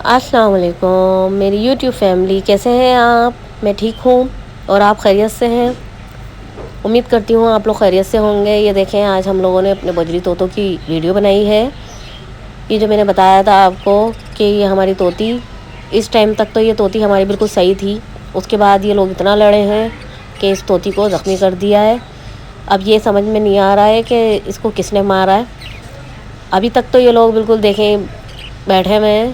السلام علیکم میری یوٹیوب فیملی، کیسے ہیں آپ؟ میں ٹھیک ہوں اور آپ خیریت سے ہیں؟ امید کرتی ہوں آپ لوگ خیریت سے ہوں گے۔ یہ دیکھیں، آج ہم لوگوں نے اپنے بجری طوطوں کی ویڈیو بنائی ہے۔ یہ جو میں نے بتایا تھا آپ کو کہ یہ ہماری طوطی، اس ٹائم تک تو یہ طوطی ہماری بالکل صحیح تھی، اس کے بعد یہ لوگ اتنا لڑے ہیں کہ اس طوطی کو زخمی کر دیا ہے۔ اب یہ سمجھ میں نہیں آ رہا ہے کہ اس کو کس نے مارا ہے۔ ابھی تک تو یہ لوگ بالکل دیکھیں بیٹھے ہوئے ہیں،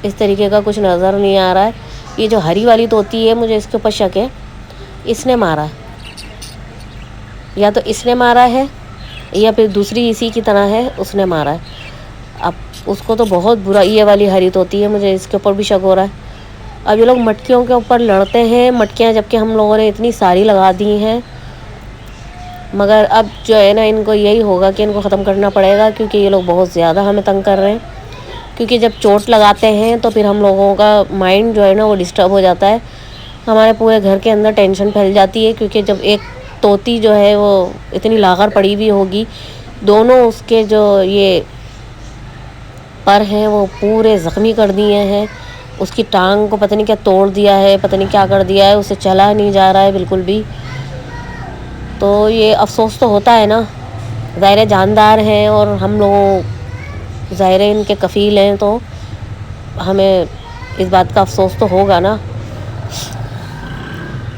اس طریقے کا کچھ نظر نہیں آ رہا ہے۔ یہ جو ہری والی طوطی ہے، مجھے اس کے اوپر شک ہے، اس نے مارا ہے، یا تو اس نے مارا ہے یا پھر دوسری اسی کی طرح ہے، اس نے مارا ہے۔ اب اس کو تو بہت برا، یہ والی ہری طوطی ہے، مجھے اس کے اوپر بھی شک ہو رہا ہے۔ اب یہ لوگ مٹکیوں کے اوپر لڑتے ہیں، مٹکیاں جبکہ ہم لوگوں نے اتنی ساری لگا دی ہیں، مگر اب جو ہے نا، ان کو یہی ہوگا کہ ان کو ختم کرنا پڑے گا، کیونکہ یہ لوگ بہت زیادہ ہمیں تنگ کر رہے ہیں۔ کیونکہ جب چوٹ لگاتے ہیں تو پھر ہم لوگوں کا مائنڈ جو ہے نا وہ ڈسٹرب ہو جاتا ہے، ہمارے پورے گھر کے اندر ٹینشن پھیل جاتی ہے۔ کیونکہ جب ایک طوطی جو ہے وہ اتنی لاغر پڑی ہوئی ہوگی، دونوں اس کے جو یہ پر ہیں وہ پورے زخمی کر دیے ہیں، اس کی ٹانگ کو پتہ نہیں کیا توڑ دیا ہے، پتہ نہیں کیا کر دیا ہے، اسے چلا نہیں جا رہا ہے بالکل بھی۔ تو یہ افسوس تو ہوتا ہے نا، ظاہر جاندار ہیں اور ہم لوگ ظاہر ان کے کفیل ہیں، تو ہمیں اس بات کا افسوس تو ہوگا نا۔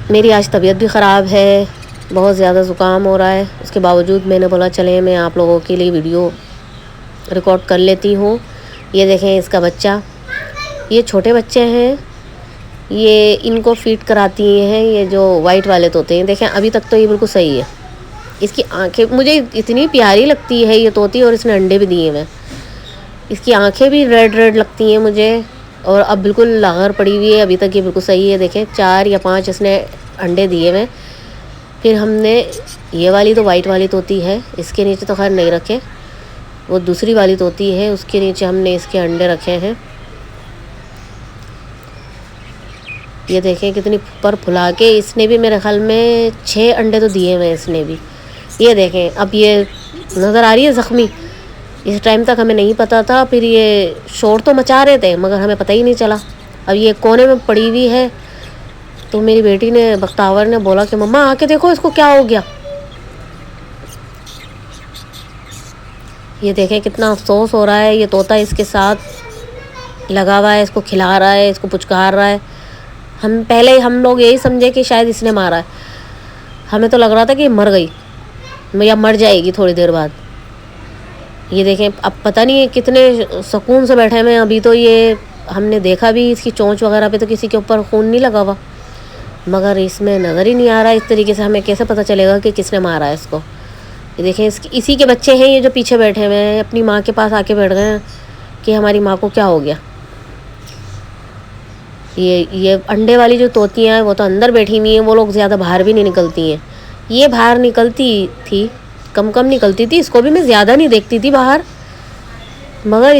میری آج طبیعت بھی خراب ہے، بہت زیادہ زکام ہو رہا ہے، اس کے باوجود میں نے بولا چلیں میں آپ لوگوں کے لیے ویڈیو ریکارڈ کر لیتی ہوں۔ یہ دیکھیں اس کا بچہ، یہ چھوٹے بچے ہیں، یہ ان کو فیڈ کراتی ہیں، یہ جو وائٹ والے طوطے ہیں۔ دیکھیں ابھی تک تو یہ بالکل صحیح ہے، اس کی آنکھیں مجھے اتنی پیاری لگتی ہے یہ طوطی، اور اس نے انڈے بھی دیے ہوئے، اس کی آنکھیں بھی ریڈ ریڈ لگتی ہیں مجھے، اور اب بالکل لاغر پڑی ہوئی ہے، ابھی تک یہ بالکل صحیح ہے۔ دیکھیں 4 یا 5 اس نے انڈے دیے ہوئے۔ پھر ہم نے یہ والی تو وائٹ والی طوطی ہے، اس کے نیچے تو خیر نہیں رکھے، وہ دوسری والی طوطی ہے، اس کے نیچے ہم نے اس کے انڈے رکھے ہیں۔ یہ دیکھیں کتنی پر پھلا کے، اس نے بھی میرے خیال میں 6 انڈے تو دیے ہوئے اس نے بھی۔ یہ دیکھیں اب یہ نظر آ رہی ہے زخمی، اس ٹائم تک ہمیں نہیں پتا تھا، پھر یہ شور تو مچا رہے تھے مگر ہمیں پتہ ہی نہیں چلا۔ اب یہ کونے میں پڑی ہوئی ہے، تو میری بیٹی نے، بختاور نے بولا کہ مما آ کے دیکھو اس کو کیا ہو گیا۔ یہ دیکھیں کتنا افسوس ہو رہا ہے، یہ طوطا اس کے ساتھ لگا ہوا ہے، اس کو کھلا رہا ہے، اس کو پچکار رہا ہے۔ ہم لوگ یہی سمجھے کہ شاید اس نے مارا ہے، ہمیں تو لگ رہا تھا کہ یہ مر گئی یا مر جائے گی تھوڑی دیر بعد۔ یہ دیکھیں اب پتہ نہیں کتنے سکون سے بیٹھے ہوئے ہیں۔ ابھی تو یہ ہم نے دیکھا بھی اس کی چونچ وغیرہ پہ تو کسی کے اوپر خون نہیں لگا ہوا، مگر اس میں نظر ہی نہیں آ رہا اس طریقے سے، ہمیں کیسے پتہ چلے گا کہ کس نے مارا ہے اس کو۔ یہ دیکھیں اسی کے بچے ہیں، یہ جو پیچھے بیٹھے ہوئے ہیں، اپنی ماں کے پاس آ کے بیٹھ گئے ہیں کہ ہماری ماں کو کیا ہو گیا۔ یہ انڈے والی جو طوطیاں ہیں وہ تو اندر بیٹھی ہوئی ہیں، وہ لوگ زیادہ باہر بھی نہیں نکلتی ہیں۔ یہ باہر نکلتی تھی، کم نکلتی تھی، اس کو بھی میں زیادہ نہیں دیکھتی تھی باہر، مگر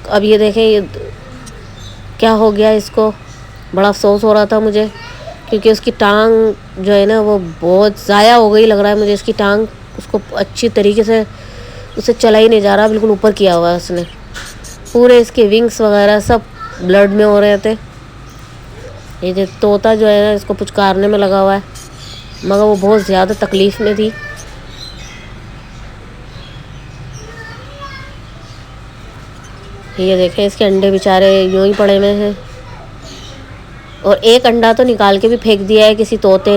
اب یہ دیکھیں یہ کیا ہو گیا اس کو، بڑا افسوس ہو رہا تھا مجھے، کیونکہ اس کی ٹانگ جو ہے نا وہ بہت ضائع ہو گئی، لگ رہا ہے مجھے اس کی ٹانگ، اس کو اچھی طریقے سے اسے چلا ہی نہیں جا رہا، بالکل اوپر کیا ہوا ہے اس نے، پورے اس کے ونگس وغیرہ سب بلڈ میں ہو رہے تھے۔ یہ جو طوطا جو ہے نا اس کو پچکارنے میں لگا ہوا ہے، مگر وہ بہت زیادہ تکلیف میں تھی۔ یہ دیکھیں اس کے انڈے بیچارے یوں ہی پڑے ہوئے ہیں، اور ایک انڈا تو نکال کے بھی پھینک دیا ہے کسی طوطے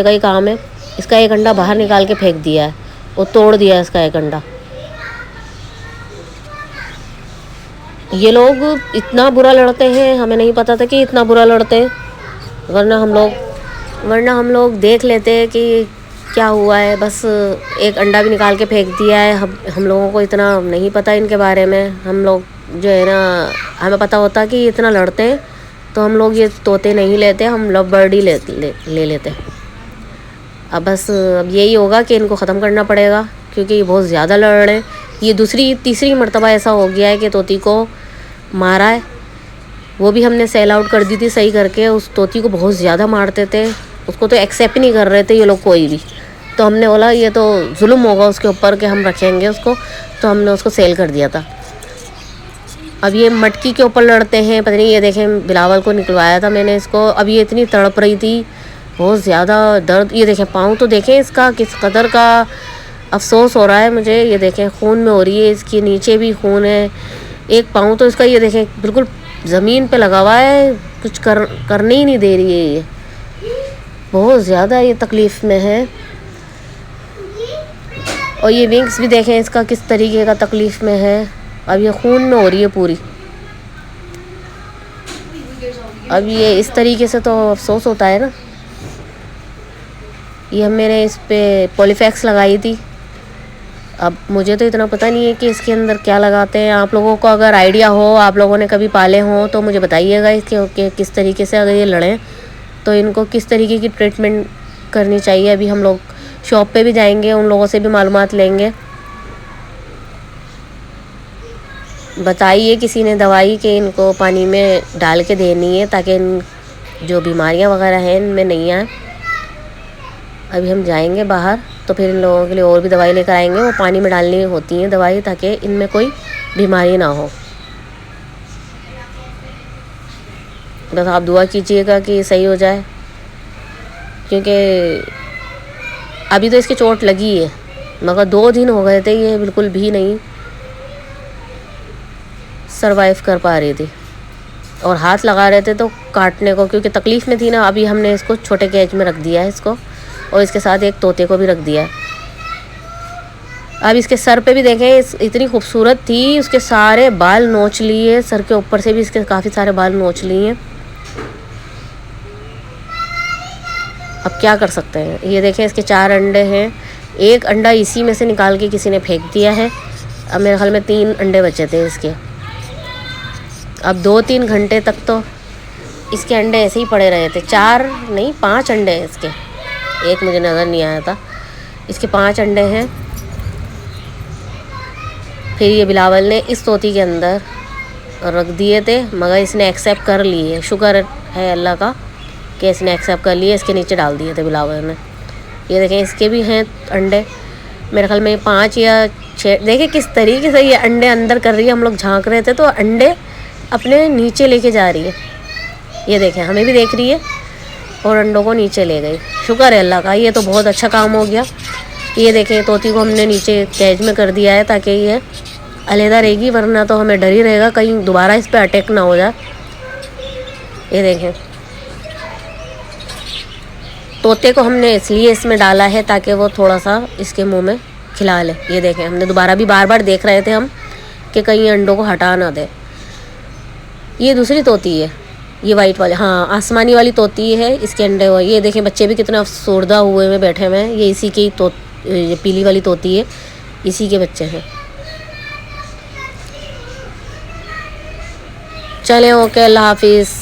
کا ہی کام ہے، اس کا ایک انڈا باہر نکال کے پھینک دیا ہے، وہ توڑ دیا ہے اس کا ایک انڈا۔ یہ لوگ اتنا برا لڑتے ہیں، ہمیں نہیں پتا تھا کہ اتنا برا لڑتے ہیں، ورنہ ہم لوگ دیکھ لیتے کہ کیا ہوا ہے، بس ایک انڈا بھی نکال کے پھینک دیا ہے۔ ہم لوگوں کو اتنا نہیں پتہ ان کے بارے میں، ہم لوگ جو ہے نا، ہمیں پتہ ہوتا کہ یہ اتنا لڑتے ہیں تو ہم لوگ یہ طوطے نہیں لیتے، ہم لو برڈ ہی لے لیتے۔ اب یہی ہوگا کہ ان کو ختم کرنا پڑے گا، کیونکہ یہ بہت زیادہ لڑ رہے ہیں۔ یہ تیسری مرتبہ ایسا ہو گیا ہے کہ طوطی کو مارا ہے، وہ بھی ہم نے سیل آؤٹ کر دی تھی صحیح کر کے۔ اس طوطی کو بہت زیادہ مارتے تھے، اس کو تو ایکسیپٹ نہیں کر رہے تھے یہ لوگ کوئی بھی، تو ہم نے بولا یہ تو ظلم ہوگا اس کے اوپر کہ ہم رکھیں گے اس کو، تو ہم نے اس کو سیل کر دیا تھا۔ اب یہ مٹکی کے اوپر لڑتے ہیں، پتہ نہیں، یہ دیکھیں بلاول کو نکلوایا تھا میں نے اس کو، اب یہ اتنی تڑپ رہی تھی، بہت زیادہ درد، یہ دیکھیں پاؤں تو دیکھیں اس کا کس قدر کا افسوس ہو رہا ہے مجھے، یہ دیکھیں خون میں ہو رہی ہے، اس کے نیچے بھی خون ہے، ایک پاؤں تو اس کا یہ دیکھیں بالکل زمین پہ لگا ہوا ہے، کچھ کرنے ہی نہیں دے رہی ہے، یہ بہت زیادہ یہ تکلیف میں ہے۔ اور یہ ونگس بھی دیکھیں اس کا کس طریقے کا تکلیف میں ہے، اب یہ خون میں ہو رہی ہے پوری، اب یہ اس طریقے سے تو افسوس ہوتا ہے نا۔ یہ میں نے اس پہ پولی فیکس لگائی تھی، اب مجھے تو اتنا پتہ نہیں ہے کہ اس کے اندر کیا لگاتے ہیں، آپ لوگوں کو اگر آئیڈیا ہو، آپ لوگوں نے کبھی پالے ہوں تو مجھے بتائیے گا اس کے کہ کس طریقے سے اگر یہ لڑیں تو ان کو کس طریقے کی ٹریٹمنٹ کرنی چاہیے۔ ابھی ہم لوگ شاپ پہ بھی جائیں گے، ان لوگوں سے بھی معلومات لیں گے، بتائیے کسی نے دوائی کہ ان کو پانی میں ڈال کے دینی ہے تاکہ ان جو بیماریاں وغیرہ ہیں ان میں نہیں آئیں۔ ابھی ہم جائیں گے باہر تو پھر ان لوگوں کے لیے اور بھی دوائی لے کر آئیں گے، وہ پانی میں ڈالنی ہوتی ہیں دوائی تاکہ ان میں کوئی بیماری نہ ہو۔ بس آپ دعا کیجیے گا کہ صحیح ہو جائے، کیونکہ ابھی تو اس کی چوٹ لگی ہے مگر 2 دن ہو گئے تھے یہ بالکل بھی نہیں سروائیو کر پا رہی تھی، اور ہاتھ لگا رہے تھے تو کاٹنے کو، کیونکہ تکلیف میں تھی نا۔ ابھی ہم نے اس کو چھوٹے کیج میں رکھ دیا ہے اس کو، اور اس کے ساتھ ایک طوطے کو بھی رکھ دیا ہے۔ اب اس کے سر پہ بھی دیکھیں اتنی خوبصورت تھی، اس کے سارے بال نوچ لیے، سر کے اوپر سے بھی اس کے کافی سارے بال نوچ لیے ہیں۔ اب کیا کر سکتے ہیں، یہ دیکھیں اس کے 4 انڈے ہیں، ایک انڈا اسی میں سے نکال کے کسی نے پھینک دیا ہے، اب میرے خیال میں 3 انڈے بچے تھے اس کے۔ اب 2-3 گھنٹے تک تو اس کے انڈے ایسے ہی پڑے رہے تھے، 4 نہیں 5 انڈے ہیں اس کے، ایک مجھے نظر نہیں آیا تھا، اس کے 5 انڈے ہیں۔ پھر یہ بلاول نے اس طوطی کے اندر رکھ دیے تھے مگر اس نے ایکسیپٹ کر لیے، شکر ہے اللہ کا کہ اس نے ایکسیپٹ کر لیے، اس کے نیچے ڈال دیے تھے بلاول نے۔ یہ دیکھیں اس کے بھی ہیں انڈے، میرے خیال میں 5 یا 6، دیکھیں کس طریقے سے یہ انڈے اندر کر رہی ہے، ہم لوگ جھانک رہے تھے تو انڈے اپنے نیچے لے کے جا رہی ہے، یہ دیکھیں ہمیں بھی دیکھ رہی ہے اور انڈوں کو نیچے لے گئی، شکر ہے اللہ کا، یہ تو بہت اچھا کام ہو گیا۔ یہ دیکھیں طوطی کو ہم نے نیچے کیج میں کر دیا ہے تاکہ یہ علیحدہ رہے گی، ورنہ تو ہمیں ڈر ہی رہے گا کہیں دوبارہ اس پہ اٹیک نہ ہو جائے۔ یہ دیکھیں طوطے کو ہم نے اس لیے اس میں ڈالا ہے تاکہ وہ تھوڑا سا اس کے منہ میں کھلا لے۔ یہ دیکھیں ہم نے دوبارہ بھی بار دیکھ رہے تھے ہم کہ کہیں انڈوں کو ہٹا نہ دے۔ یہ دوسری طوطی ہے، یہ وائٹ والی، ہاں آسمانی والی طوطی ہے، اس کے انڈے ہوئے، یہ دیکھیں بچے بھی کتنے افسردہ ہوئے بیٹھے ہوئے ہیں، یہ اسی کی یہ پیلی والی طوطی ہے، اسی کے بچے ہیں۔ چلیں اوکے، اللہ حافظ۔